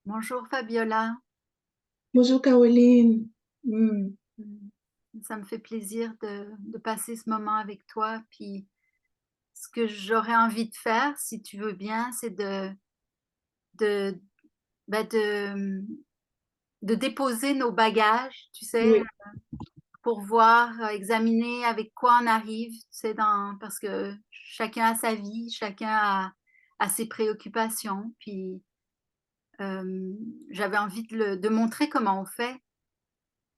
Bonjour Fabiola. Bonjour Caroline. Hmm. Mm. Ça me fait plaisir de passer ce moment avec toi. Puis ce que j'aurais envie de faire, si tu veux bien, c'est de, ben de déposer nos bagages, tu sais, Oui, pour voir, examiner avec quoi on arrive, tu sais, parce que chacun a sa vie, chacun a ses préoccupations. Puis j'avais envie de montrer comment on fait.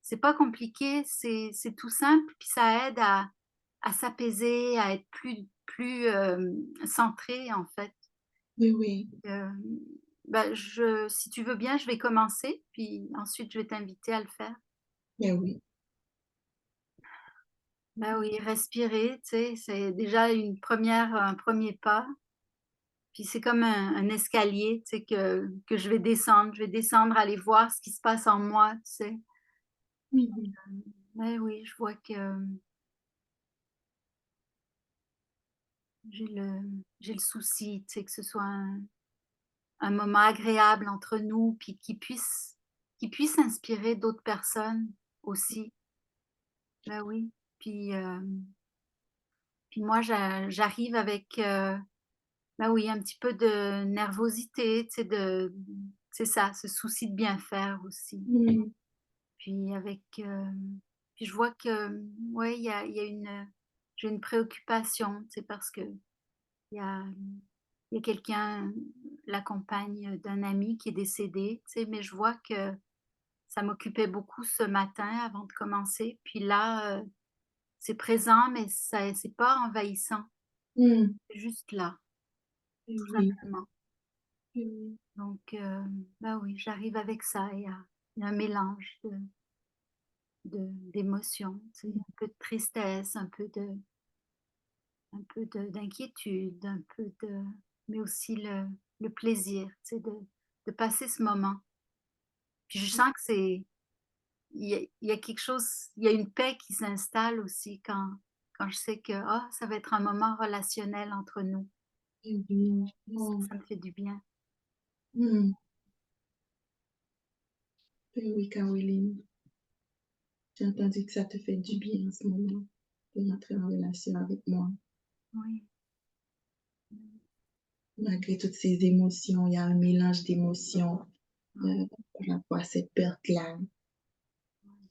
C'est pas compliqué, c'est tout simple, puis ça aide à s'apaiser, à être plus centré en fait. oui, oui. Hem, Bah, si tu veux bien, je vais commencer, puis ensuite je vais t'inviter à le faire. Ben oui. Bah oui, respirer, tu sais, c'est déjà un premier pas, puis c'est comme un escalier, tu sais, que je vais descendre, aller voir ce qui se passe en moi, tu sais. Mhm. Ouais, oui, je vois que j'ai le j'ai le souci, tu sais, que ce soit un moment agréable entre nous, puis qui puisse inspirer d'autres personnes aussi. Bah oui. Puis, puis moi j'arrive avec, bah oui, un petit peu de nervosité, tu sais, c'est ça, ce souci de bien faire aussi. Mhm. Puis puis je vois que, ouais, il y a j'ai une préoccupation, tu sais, parce que il y a il y a quelqu'un, la compagne d'un ami qui est décédé, tu sais, mais je vois que ça m'occupait beaucoup ce matin avant de commencer. Puis là, c'est présent, mais ça c'est pas envahissant. Mhm. C'est juste là, Ben tout oui. simplement. Oui. Donc, bah oui, j'arrive avec ça. Il y a un mélange d'émotions, tu sais, un peu de tristesse, d'inquiétude, mais aussi le plaisir, tu sais, de passer ce moment. Puis je sens que il y a quelque chose, il y a une paix qui s'installe aussi quand je sais que, ah, ça va être un moment relationnel entre nous. Ben oui. Oh. Ça me fait du bien. Hmm. Ben oui, Caroline. J'ai entendu que ça te fait du bien en ce moment de rentrer en relation avec moi. Oui. Malgré toutes ces émotions, il y a un mélange d'émotions Ouais, par rapport à cette perte-là,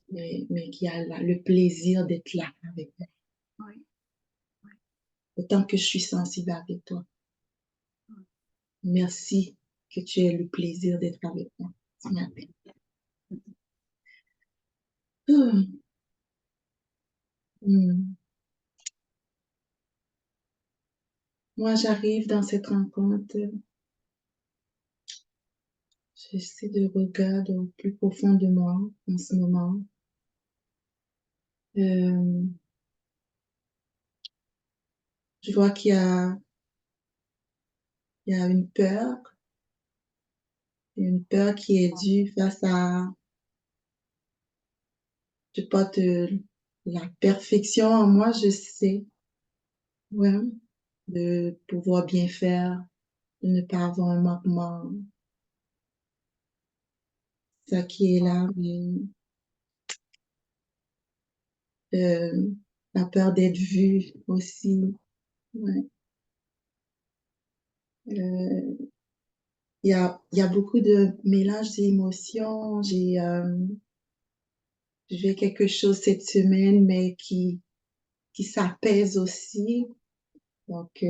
mais qui a le plaisir d'être là avec moi. ouais, ouais, Autant que je suis sensible avec toi. ouais. Merci que tu aies le plaisir d'être avec moi ce matin. Hmm. Hmm. Moi, j'arrive dans cette rencontre, j'essaie de regarder au plus profond de moi en ce moment. Euh, je vois il y a une peur qui est due face à, je porte la perfection en moi, je sais, ouais, de pouvoir bien faire, de ne pas avoir un manquement, ça qui est là, mais euh, la peur d'être vue aussi, ouais. Euh, il y a beaucoup de mélange d'émotions. Je vais quelque chose cette semaine, mais qui s'apaise aussi. Donc,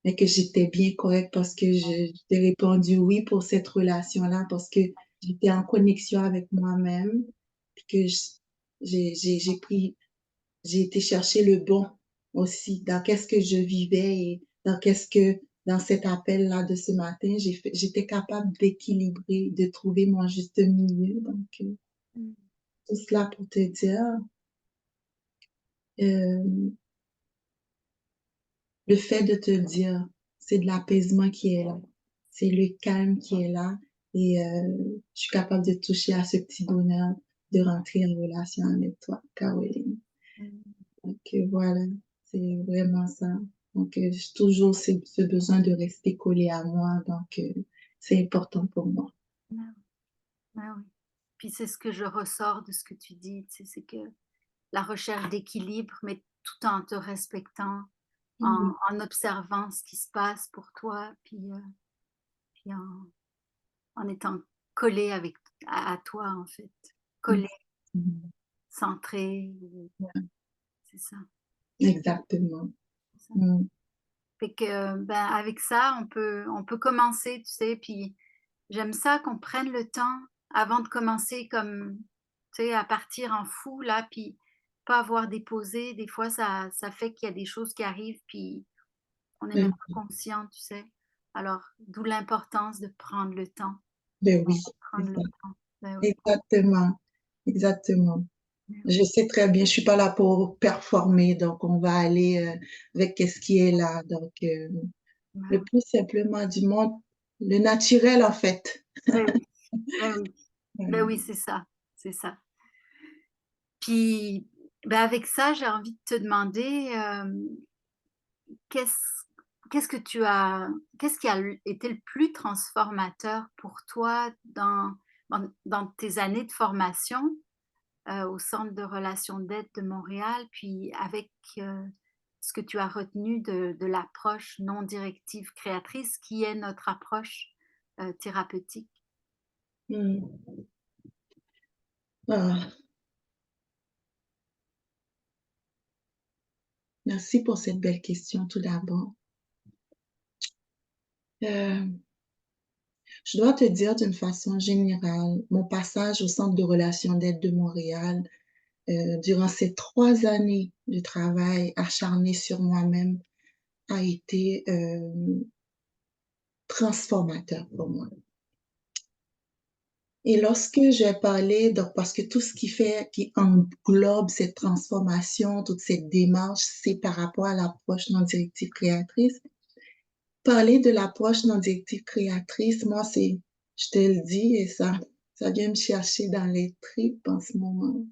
mais que j'étais bien correcte parce que j'ai répondu oui pour cette relation-là parce que j'étais en connexion avec moi-même, puis que j'ai pris, j'ai été chercher le bon aussi dans qu'est-ce que je vivais et dans cet appel-là de ce matin, j'étais capable d'équilibrer, de trouver mon juste milieu. Donc, Mmh. tout cela pour te dire, euh, le fait de te dire, c'est de l'apaisement qui est là, c'est le calme qui est là et je suis capable de toucher à ce petit bonheur de rentrer en relation avec toi, Caroline. Mmh. Donc voilà, c'est vraiment ça. Donc j'ai toujours ce besoin de rester collé à moi. Donc c'est important pour moi. Ah oui, ah oui. Puis c'est ce que je ressors de ce que tu dis, tu sais, c'est que la recherche d'équilibre, mais tout en te respectant, Mmh. en observant ce qui se passe pour toi, puis en étant collé avec à toi, en fait. Collé, Exactement. centré, Ouais, c'est ça, exactement. c'est ça. Mmh. Fait que, ben, avec ça, on peut commencer, tu sais, puis j'aime ça qu'on prenne le temps avant de commencer comme, tu sais, à partir en fou là, puis pas avoir déposé. Des fois, ça fait qu'il y a des choses qui arrivent, puis on n'est même Ben pas conscient, tu sais? Alors, d'où l'importance de prendre le temps, ben oui, c'est prendre le ça. temps. Ben oui, Exactement, exactement. ben oui. Je sais très bien, je suis pas là pour performer, donc on va aller, avec qu'est-ce qui est là, donc le Ben oui. plus simplement du monde, le naturel, en fait. Ben oui, ben oui. Ben Voilà. oui, c'est ça, c'est ça. Puis, ben, avec ça, j'ai envie de te demander, qu'est-ce qu'est-ce que tu as qu'est-ce qui a été le plus transformateur pour toi dans tes années de formation, au Centre de relations d'aide de Montréal, puis avec, ce que tu as retenu de l'approche non directive créatrice qui est notre approche, thérapeutique? Mmh. Ah, merci pour cette belle question tout d'abord. Heu, je dois te dire d'une façon générale, mon passage au Centre de relations d'aide de Montréal, durant ces 3 années de travail acharné sur moi-même a été, transformateur pour moi. Et lorsque j'ai parlé donc parce que tout ce qui englobe cette transformation, toute cette démarche, c'est par rapport à l'approche non directive créatrice. Parler de l'approche non directive créatrice, moi, c'est je te le dis et ça vient me chercher dans les tripes en ce moment.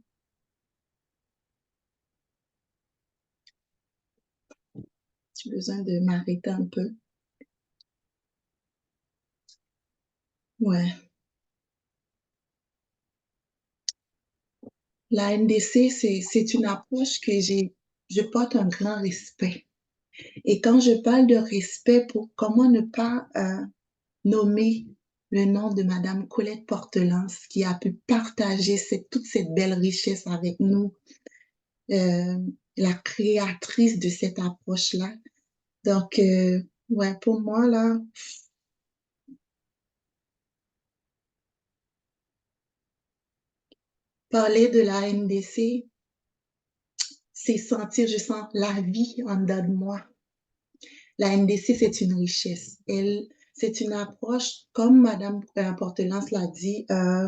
J'ai besoin de m'arrêter un peu. Ouais. La NDC, c'est une approche que je porte un grand respect. Et quand je parle de respect, pour comment ne pas nommer le nom de Madame Colette Portelance qui a pu partager toute cette belle richesse avec nous, euh, la créatrice de cette approche-là. Donc, ouais, pour moi, là, parler de la NDC, c'est sentir, je sens la vie en dedans de moi. La NDC, c'est une richesse. C'est une approche, comme Madame Portelance l'a dit,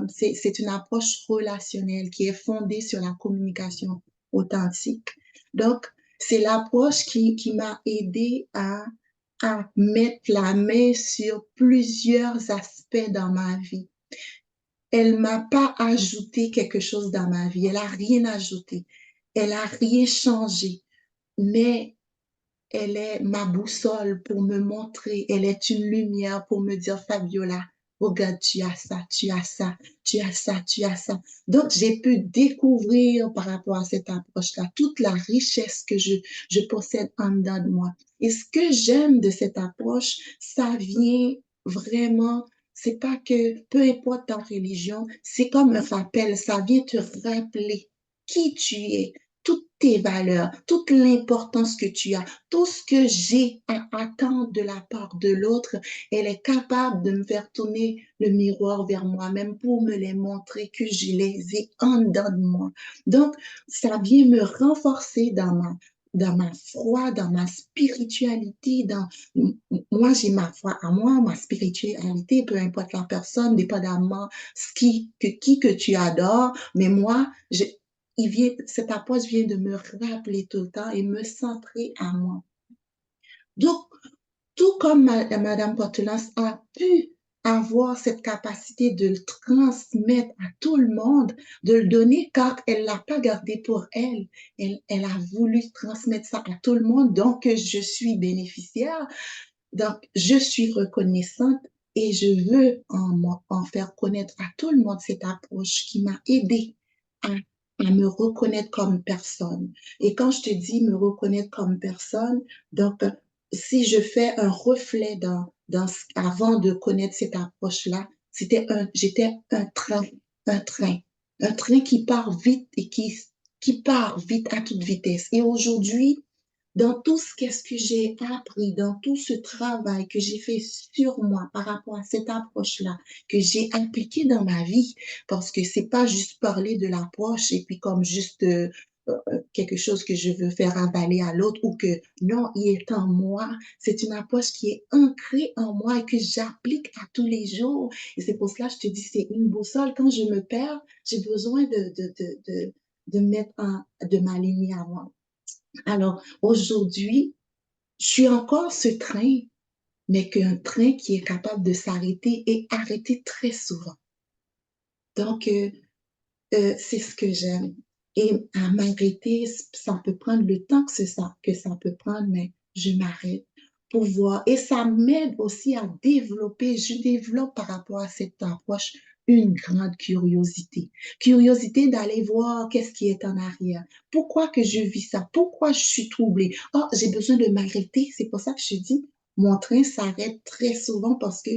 c'est une approche relationnelle qui est fondée sur la communication authentique. Donc, c'est l'approche qui m'a aidé à mettre la main sur plusieurs aspects dans ma vie. Elle m'a pas ajouté quelque chose dans ma vie. Elle a rien ajouté. Elle a rien changé. Mais elle est ma boussole pour me montrer, elle est une lumière pour me dire, Fabiola, regarde, tu as ça, tu as ça, tu as ça, tu as ça. Donc, j'ai pu découvrir par rapport à cette approche-là toute la richesse que je possède en dedans de moi. Et ce que j'aime de cette approche, ça vient vraiment, c'est pas que, peu importe ta religion, c'est comme un rappel, ça vient te rappeler qui tu es, toutes tes valeurs, toute l'importance que tu as, tout ce que j'ai à attendre de la part de l'autre, elle est capable de me faire tourner le miroir vers moi-même pour me les montrer que je les ai en dedans de moi. Donc, ça vient me renforcer dans ma foi, dans ma spiritualité, moi j'ai ma foi à moi, ma spiritualité, peu importe la personne, dépendamment qui que tu adores, mais moi, cette approche vient de me rappeler tout le temps et me centrer à moi. Donc, tout comme Madame Portelance a pu avoir cette capacité de le transmettre à tout le monde, de le donner, car elle ne l'a pas gardé pour elle. Elle a voulu transmettre ça à tout le monde, donc je suis bénéficiaire, donc je suis reconnaissante et je veux en faire connaître à tout le monde cette approche qui m'a aidée à, à me reconnaître comme personne. Et quand je te dis me reconnaître comme personne, donc si je fais un reflet avant de connaître cette approche-là, j'étais un train, un train qui part vite et qui part vite à toute vitesse. Et aujourd'hui, dans tout ce qu'est-ce que j'ai appris, dans tout ce travail que j'ai fait sur moi par rapport à cette approche-là, que j'ai appliqué dans ma vie, parce que c'est pas juste parler de l'approche et puis comme juste quelque chose que je veux faire avaler à l'autre ou que non, il est en moi. C'est une approche qui est ancrée en moi et que j'applique à tous les jours. Et c'est pour cela que je te dis, c'est une boussole. Quand je me perds, j'ai besoin de mettre de m'aligner à moi. Alors, aujourd'hui, je suis encore ce train, mais qu'un train qui est capable de s'arrêter et arrêter très souvent. Donc, c'est ce que j'aime. Et à m'arrêter, ça peut prendre le temps que ça peut prendre, mais je m'arrête pour voir. Et ça m'aide aussi à développer, je développe par rapport à cette approche une grande curiosité. Curiosité d'aller voir qu'est-ce qui est en arrière. Pourquoi que je vis ça? Pourquoi je suis troublée? Oh, j'ai besoin de m'arrêter. C'est pour ça que je dis, mon train s'arrête très souvent parce que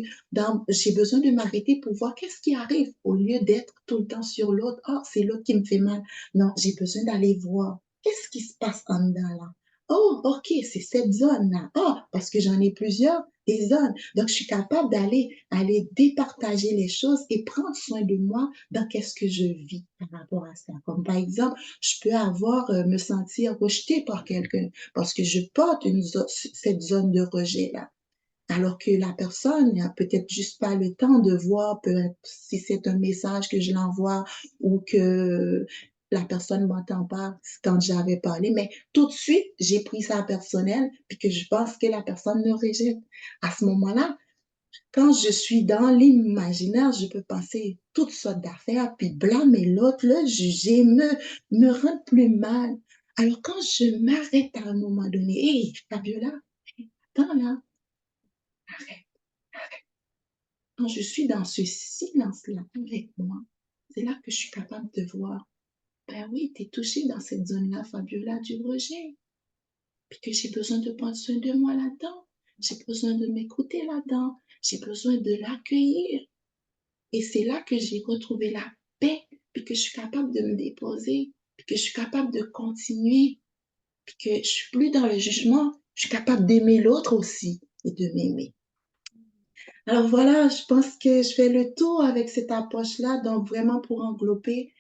j'ai besoin de m'arrêter pour voir qu'est-ce qui arrive au lieu d'être tout le temps sur l'autre. Oh, c'est l'autre qui me fait mal. Non, j'ai besoin d'aller voir qu'est-ce qui se passe en dedans là. Oh, ok, c'est cette zone-là. Oh, parce que j'en ai plusieurs, des zones. Donc, je suis capable aller départager les choses et prendre soin de moi dans qu'est-ce que je vis par rapport à ça. Comme par exemple, je peux me sentir rejetée par quelqu'un parce que je porte cette zone de rejet-là. Alors que la personne n'a peut-être juste pas le temps de voir si c'est un message que je l'envoie ou que la personne m'entend pas quand j'avais parlé, mais tout de suite, j'ai pris ça personnel puis que je pense que la personne me rejette. À ce moment-là, quand je suis dans l'imaginaire, je peux penser toutes sortes d'affaires puis blâmer l'autre, le juger, me rendre plus mal. Alors quand je m'arrête à un moment donné, hé, Fabiola, attends là, arrête. Quand je suis dans ce silence-là avec moi, c'est là que je suis capable de voir, ben oui, tu es touchée dans cette zone-là, Fabiola, du rejet. Puis que j'ai besoin de prendre soin de moi là-dedans. J'ai besoin de m'écouter là-dedans. J'ai besoin de l'accueillir. Et c'est là que j'ai retrouvé la paix, puis que je suis capable de me déposer, puis que je suis capable de continuer, puis que je suis plus dans le jugement. Je suis capable d'aimer l'autre aussi et de m'aimer. Alors voilà, je pense que je fais le tour avec cette approche-là. Donc vraiment pour englober,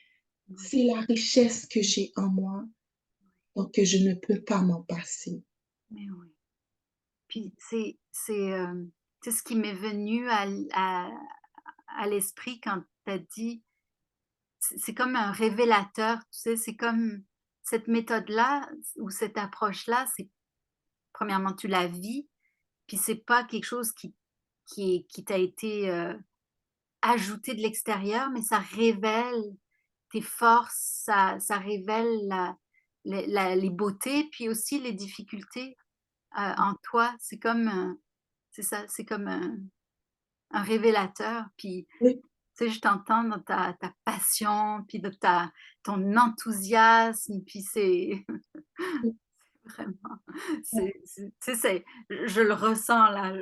Oui, c'est la richesse que j'ai en moi, donc que je ne peux pas m'en passer. mais oui. Puis c'est ce qui m'est venu à l'esprit quand tu as dit c'est comme un révélateur, tu sais? C'est comme cette méthode-là ou cette approche-là, c'est premièrement, tu la vis, puis c'est pas quelque chose qui t'a été, ajouté de l'extérieur, mais ça révèle tes forces, ça révèle les beautés, puis aussi les difficultés, en toi. C'est comme, c'est ça, c'est comme un révélateur, puis Oui, tu sais, je t'entends dans ta passion, puis de ton enthousiasme, puis c'est oui, vraiment, tu sais, je le ressens là,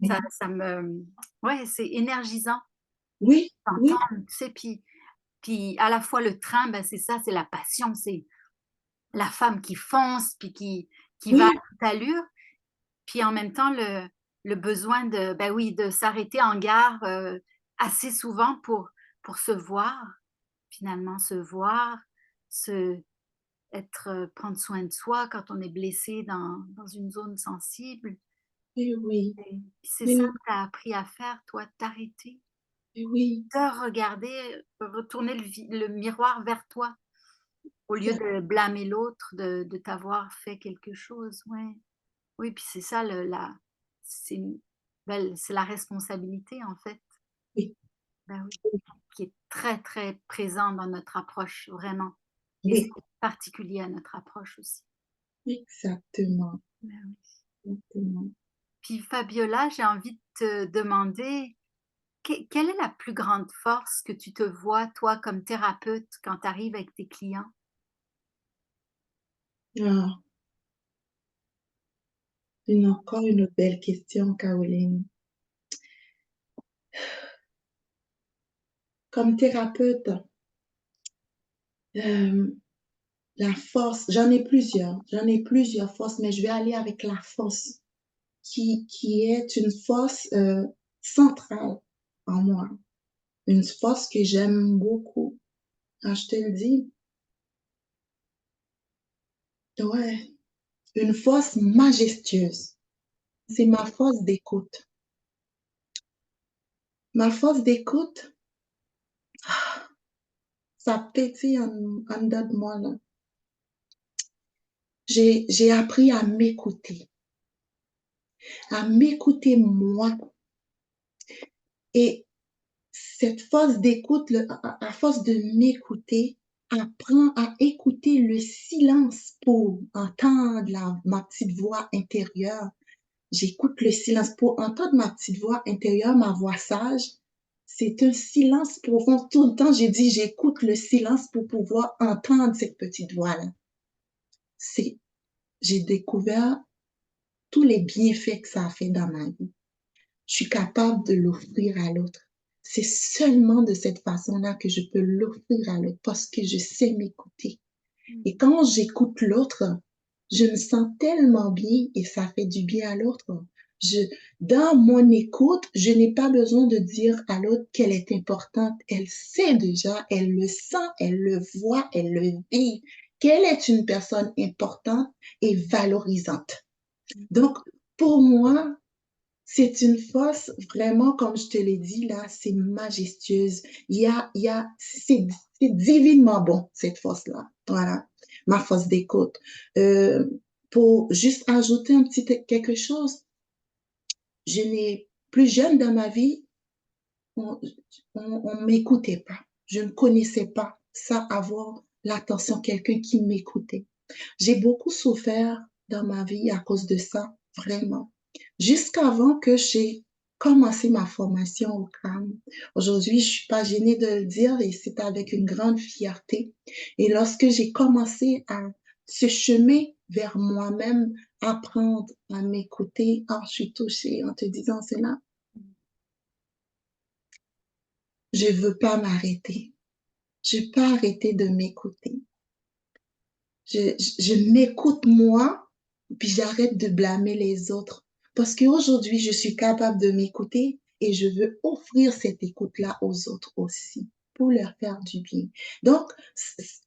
oui, ça me ouais, c'est énergisant oui, oui, d'entendre, tu sais, puis à la fois le train, ben, c'est ça, c'est la passion, c'est la femme qui fonce, puis qui va à oui, toute allure, puis en même temps le besoin de, ben oui, de s'arrêter en gare, assez souvent pour se voir, finalement se voir, se prendre soin de soi quand on est blessé dans une zone sensible. oui, oui, Et puis c'est ça oui, que tu as appris à faire toi, t'arrêter, oui, te regarder, retourner le miroir vers toi, au lieu exact, de blâmer l'autre de t'avoir fait quelque chose, ouais. Oui, puis c'est ça c'est une c'est la responsabilité en fait, oui, bah oui, qui est très, très présent dans notre approche, vraiment, et c'est oui, particulier à notre approche aussi. exactement, Bah oui. exactement. Puis Fabiola, j'ai envie de te demander, quelle est la plus grande force que tu te vois, toi, comme thérapeute, quand tu arrives avec tes clients? Ah, encore une belle question, Caroline. Comme thérapeute, euh, la force, j'en ai plusieurs forces, mais je vais aller avec la force qui est une force centrale en moi, une force que j'aime beaucoup. Ah, je te le dis, ouais, une force majestueuse. C'est ma force d'écoute. Ma force d'écoute, ça pétille en dedans de moi, là. J'ai appris à m'écouter moi. Et cette force d'écoute, à force de m'écouter, apprends à écouter le silence pour entendre ma petite voix intérieure. J'écoute le silence pour entendre ma petite voix intérieure, ma voix sage. C'est un silence profond. Tout le temps, j'ai dit, j'écoute le silence pour pouvoir entendre cette petite voix-là. C'est, j'ai découvert tous les bienfaits que ça a fait dans ma vie. Je suis capable de l'offrir à l'autre. C'est seulement de cette façon-là que je peux l'offrir à l'autre parce que je sais m'écouter. Mm. Et quand j'écoute l'autre, je me sens tellement bien et ça fait du bien à l'autre. Je, dans mon écoute, je n'ai pas besoin de dire à l'autre qu'elle est importante. Elle sait déjà, elle le sent, elle le voit, elle le vit, qu'elle est une personne importante et valorisante. Donc, pour moi, c'est une force vraiment, comme je te l'ai dit là, c'est majestueuse. C'est divinement bon, cette force-là. Voilà, ma force d'écoute. Euh, pour juste ajouter un petit quelque chose, je n'ai plus jeune dans ma vie, on m'écoutait pas. Je ne connaissais pas ça, avoir l'attention, quelqu'un qui m'écoutait. J'ai beaucoup souffert dans ma vie à cause de ça, vraiment. Jusqu'avant que j'ai commencé ma formation au CRAM. Aujourd'hui, je suis pas gênée de le dire et c'est avec une grande fierté. Et lorsque j'ai commencé à ce chemin vers moi-même, apprendre à m'écouter, ah, je suis touchée en te disant cela. Je veux pas m'arrêter. Je veux pas arrêter de m'écouter. Je m'écoute moi, puis j'arrête de blâmer les autres. Parce qu'aujourd'hui, je suis capable de m'écouter et je veux offrir cette écoute-là aux autres aussi, pour leur faire du bien. Donc,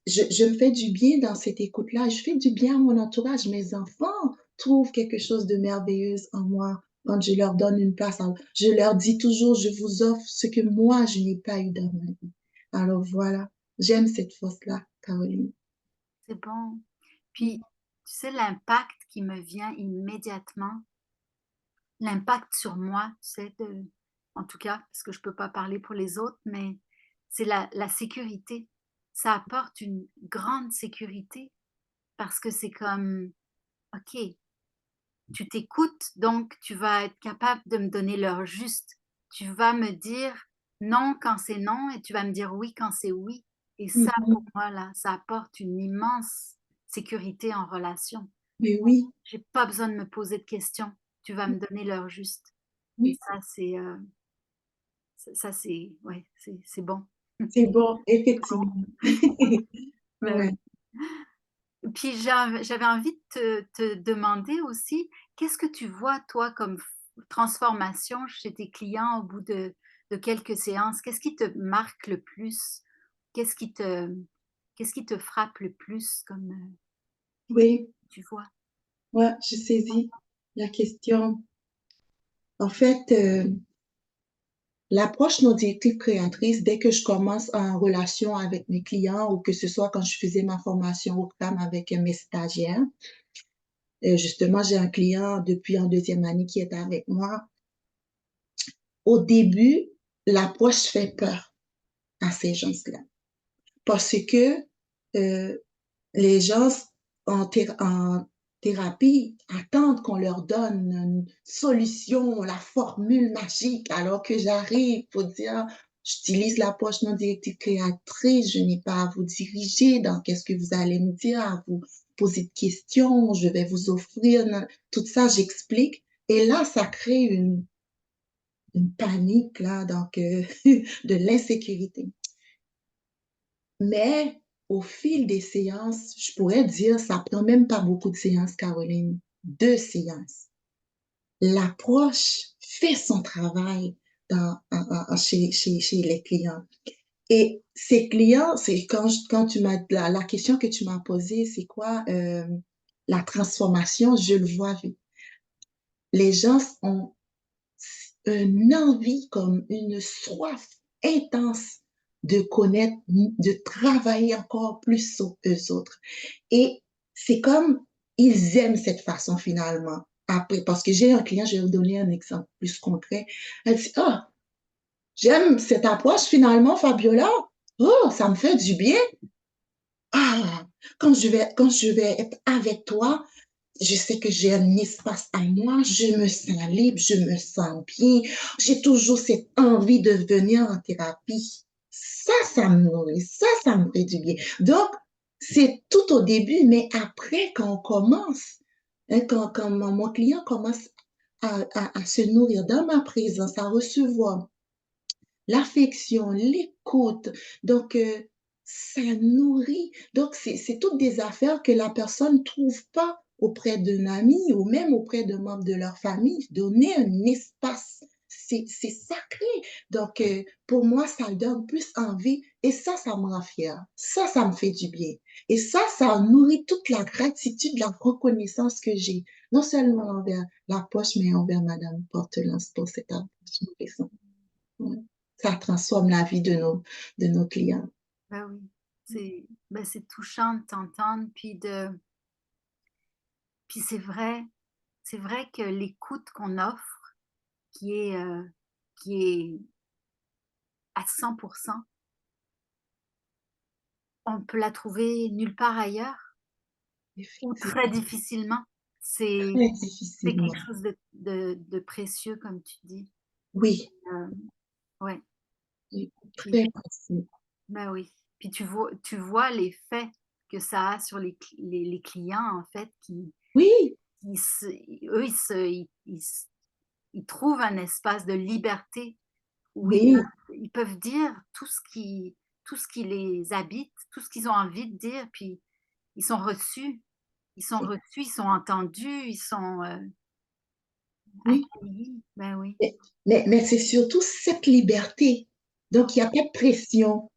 je me fais du bien dans cette écoute-là. Je fais du bien à mon entourage. Mes enfants trouvent quelque chose de merveilleux en moi quand je leur donne une place. Alors, je leur dis toujours, je vous offre ce que moi, je n'ai pas eu dans ma vie. Alors voilà, j'aime cette force-là, Caroline. C'est bon. Puis, tu sais, l'impact qui me vient immédiatement, l'impact sur moi, tu sais, en tout cas, parce que je peux pas parler pour les autres, mais c'est la sécurité. Ça apporte une grande sécurité parce que c'est comme, OK, tu t'écoutes, donc tu vas être capable de me donner l'heure juste. Tu vas me dire non quand c'est non et tu vas me dire oui quand c'est oui. Et ça, pour Mhm. moi, là, ça apporte une immense sécurité en relation. Mais oui, J'ai pas besoin de me poser de questions. Tu vas me donner l'heure juste. Et oui, ça, c'est, ouais, c'est bon. c'est bon, effectivement. Ben Ouais. oui. Puis j'avais envie de te demander aussi, qu'est-ce que tu vois, toi, comme transformation chez tes clients au bout de quelques séances? Qu'est-ce qui te marque le plus? Qu'est-ce qui te, qu'est-ce qui te frappe le plus comme Oui, tu vois? ouais, je saisis la question. En fait, l'approche non directive créatrice, dès que je commence en relation avec mes clients ou que ce soit quand je faisais ma formation au CAM avec mes stagiaires, justement, j'ai un client depuis en deuxième année qui est avec moi. Au début, l'approche fait peur à ces gens-là parce que euh, les gens en thérapie attendent qu'on leur donne une solution, la formule magique, alors que j'arrive pour dire, j'utilise l'approche non directive créatrice, je n'ai pas à vous diriger dans qu'est-ce que vous allez me dire, à vous poser de questions, je vais vous offrir, tout ça, j'explique. Et là, ça crée une panique, là, donc, de l'insécurité. Mais au fil des séances, je pourrais dire, ça prend même pas beaucoup de séances, Caroline, 2 séances. L'approche fait son travail chez les clients. Et ces clients, c'est quand tu m'as, la question que tu m'as posée, c'est quoi la transformation? Je le vois vite. Les gens ont une envie, comme une soif intense de connaître, de travailler encore plus sur eux autres. Et c'est comme, ils aiment cette façon finalement. Après, parce que j'ai un client, je vais vous donner un exemple plus concret. Elle dit, ah, j'aime cette approche finalement, Fabiola. Oh, ça me fait du bien. Ah, quand je vais être avec toi, je sais que j'ai un espace à moi, je me sens libre, je me sens bien. J'ai toujours cette envie de venir en thérapie. Ça me nourrit, ça me fait du bien. Donc, c'est tout au début, mais après, quand on commence, hein, quand mon client commence à se nourrir dans ma présence, à recevoir l'affection, l'écoute. Donc, ça nourrit. Donc, c'est toutes des affaires que la personne ne trouve pas auprès d'un ami ou même auprès d'un membre de leur famille. Donner un espace, c'est sacré. Donc, pour moi, ça donne plus envie et ça me rend fière. Ça me fait du bien. Et ça nourrit toute la gratitude, la reconnaissance que j'ai, non seulement envers la poche, mais envers Madame Portelance pour cette approche. Ouais. Ça transforme la vie de nos clients. Bah oui, c'est touchant de t'entendre, puis c'est vrai que l'écoute qu'on offre, qui est, qui est à 100, on peut la trouver nulle part ailleurs ou très Effectivement, difficilement. C'est très c'est difficilement. quelque chose de précieux comme tu dis. Oui, Hem, ouais, oui, puis très précis. bah oui, puis tu vois l'effet que ça a sur les clients en fait Oui, qui se eux, ils trouvent un espace de liberté où oui, ils peuvent dire tout ce qui les habite, tout ce qu'ils ont envie de dire, puis ils sont reçus. Ils sont et reçus, ils sont entendus, ils sont, oui, accueillis. Ben oui. mais c'est surtout cette liberté. Donc, il y a pas de pression.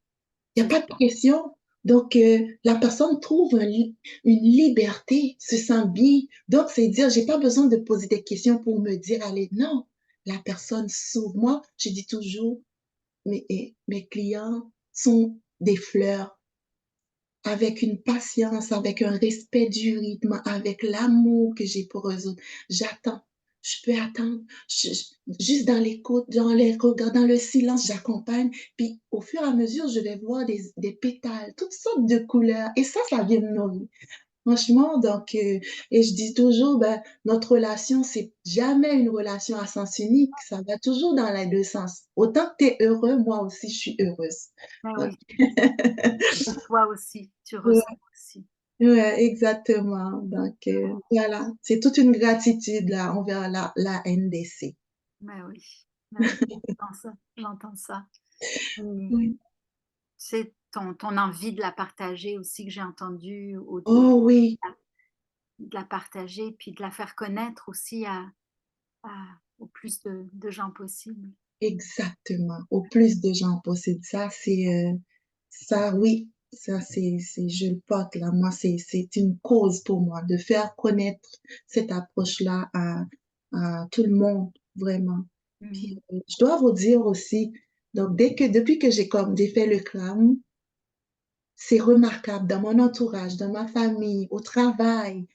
Il y a C'est pas de pression. Donc, la personne trouve une liberté, se sent bien. Donc, c'est dire, j'ai pas besoin de poser des questions pour me dire, allez, non, la personne s'ouvre. Moi, je dis toujours, mes clients sont des fleurs avec une patience, avec un respect du rythme, avec l'amour que j'ai pour eux autres. J'attends. Je peux attendre. Juste dans l'écoute, dans les regards, dans le silence, j'accompagne. Puis au fur et à mesure, je vais voir des pétales, toutes sortes de couleurs. Et ça vient me nourrir. Franchement, donc, et je dis toujours, ben, notre relation, c'est jamais une relation à sens unique. Ça va toujours dans les deux sens. Autant que tu es heureux, moi aussi, je suis heureuse. Ben Donc, oui, et toi aussi, tu ouais, ressens aussi. ouais, exactement. Donc, voilà, c'est toute une gratitude là envers la NDC. Ben oui, ben oui, j'entends ça. Mmh. Oui. C'est ton envie de la partager aussi que j'ai entendu Oh oui, de la partager, puis de la faire connaître aussi à au plus de gens possible. exactement. Au plus de gens possèdent ça, ça, oui, ça, je le porte là. Moi, c'est une cause pour moi de faire connaître cette approche-là à tout le monde, vraiment. Mmh. Puis, je dois vous dire aussi, donc, depuis que j'ai fait le clam, c'est remarquable dans mon entourage, dans ma famille, au travail.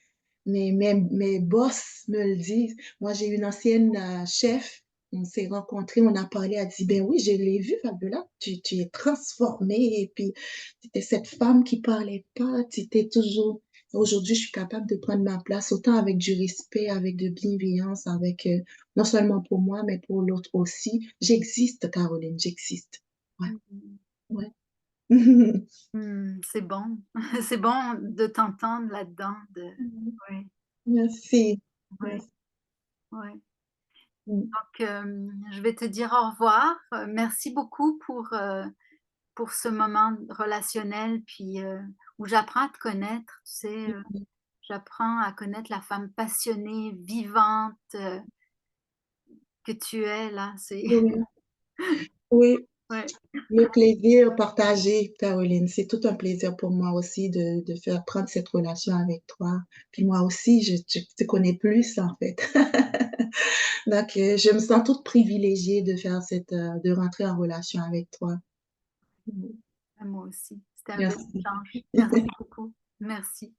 Mes boss me le disent. Moi, j'ai une ancienne chef. On s'est rencontrés, on a parlé, elle dit, ben oui, je l'ai vu, Fabiola, tu es transformée. Et puis, tu étais cette femme qui parlait pas, tu étais toujours. aujourd'hui, je suis capable de prendre ma place autant avec du respect, avec de bienveillance, avec, non seulement pour moi, mais pour l'autre aussi. J'existe, Caroline, j'existe. Ouais, Mmh. ouais. Mmh, c'est bon. C'est bon de t'entendre là-dedans, de Mmh. ouais, Merci, ouais, merci. ouais. Mmh. Donc, je vais te dire au revoir. Merci beaucoup pour ce moment relationnel, puis, où j'apprends à te connaître, tu sais, Mmh. j'apprends à connaître la femme passionnée, vivante, que tu es là, c'est Oui, oui. ouais, Le plaisir partagé, Caroline. C'est tout un plaisir pour moi aussi de faire prendre cette relation avec toi. Puis moi aussi, je te connais plus, en fait. Donc, je me sens toute privilégiée de faire de rentrer en relation avec toi. Mmh. moi aussi. C'était un bel Merci. échange. Merci beaucoup. Merci.